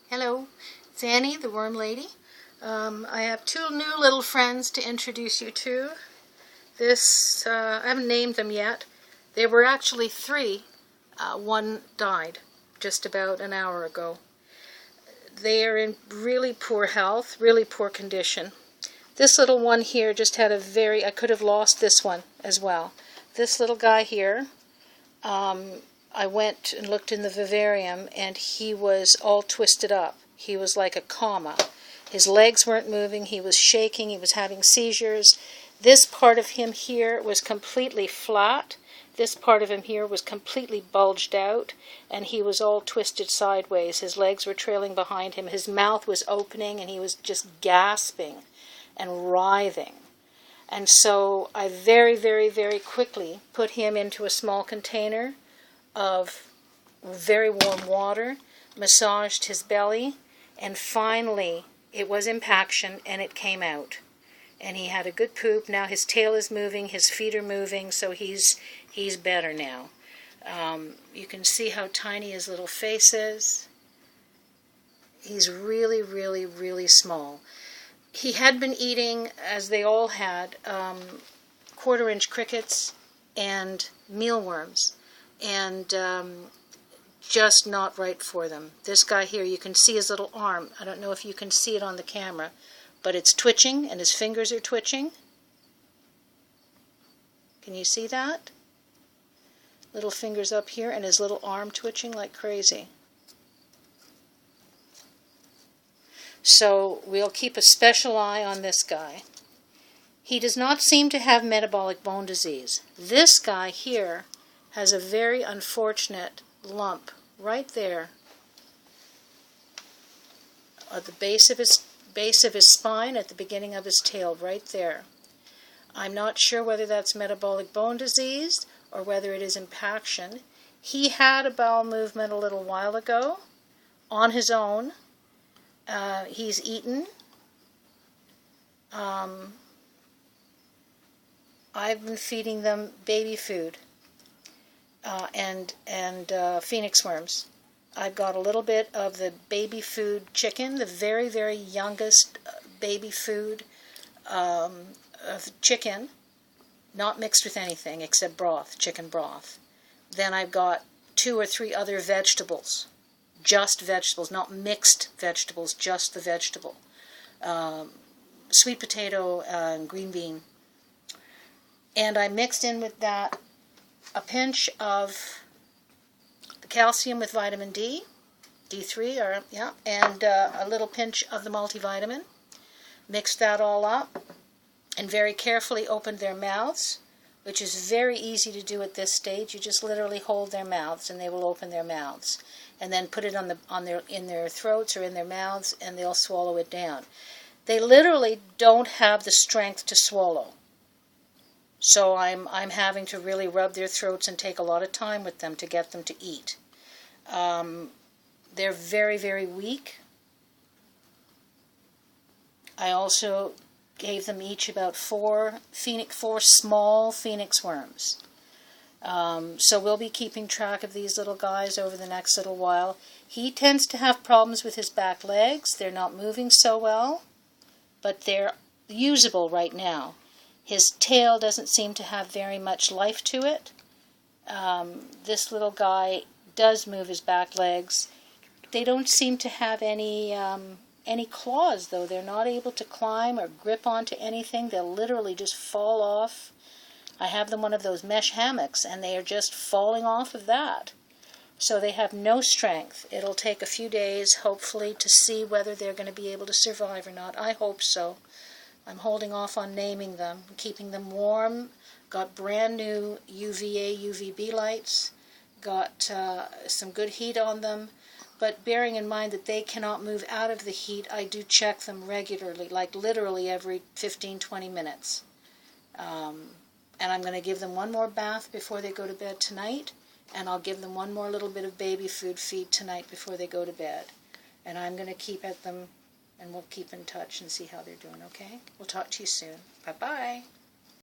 Hello, it's Annie, the Worm Lady. I have two new little friends to introduce you to. I haven't named them yet. There were actually three. One died just about an hour ago. They are in really poor health, really poor condition. This little one here just had I could have lost this one as well. This little guy here, I went and looked in the vivarium, and he was all twisted up. He was like a comma. His legs weren't moving. He was shaking. He was having seizures. This part of him here was completely flat. This part of him here was completely bulged out, and he was all twisted sideways. His legs were trailing behind him. His mouth was opening, and he was just gasping and writhing. And so I very, very, very quickly put him into a small container of very warm water, massaged his belly, and finally it was impaction and it came out. And he had a good poop. Now his tail is moving, his feet are moving, so he's better now. You can see how tiny his little face is. He's really, really, really small. He had been eating, as they all had, quarter-inch crickets and mealworms, and just not right for them. This guy here, you can see his little arm. I don't know if you can see it on the camera, but it's twitching, and his fingers are twitching. Can you see that? Little fingers up here, and his little arm twitching like crazy. So we'll keep a special eye on this guy. He does not seem to have metabolic bone disease. This guy here has a very unfortunate lump right there at the base of his spine, at the beginning of his tail, right there. I'm not sure whether that's metabolic bone disease or whether it is impaction. He had a bowel movement a little while ago on his own. He's eaten. I've been feeding them baby food and phoenix worms. I've got a little bit of the baby food chicken, the very, very youngest baby food of chicken, not mixed with anything except broth, chicken broth. Then I've got 2 or 3 other vegetables, just vegetables, not mixed vegetables, just the vegetable. Sweet potato and green bean. And I mixed in with that a pinch of the calcium with vitamin D, D3, and a little pinch of the multivitamin. Mixed that all up and very carefully opened their mouths, which is very easy to do at this stage. You just literally hold their mouths and they will open their mouths, and then put it in their throats or in their mouths, and they'll swallow it down. They literally don't have the strength to swallow. So I'm having to really rub their throats and take a lot of time with them to get them to eat. They're very, very weak. I also gave them each about 4 small phoenix worms. So we'll be keeping track of these little guys over the next little while. He tends to have problems with his back legs. They're not moving so well, but they're usable right now. His tail doesn't seem to have very much life to it. This little guy does move his back legs. They don't seem to have any claws, though. They're not able to climb or grip onto anything. They'll literally just fall off. I have them one of those mesh hammocks, and they are just falling off of that. So they have no strength. It'll take a few days, hopefully, to see whether they're going to be able to survive or not. I hope so. I'm holding off on naming them, keeping them warm. Got brand new UVA, UVB lights. Got some good heat on them. But bearing in mind that they cannot move out of the heat, I do check them regularly, like literally every 15-20 minutes. And I'm going to give them one more bath before they go to bed tonight, and I'll give them one more little bit of baby food feed tonight before they go to bed. And I'm going to keep at them, and we'll keep in touch and see how they're doing, okay? We'll talk to you soon. Bye-bye.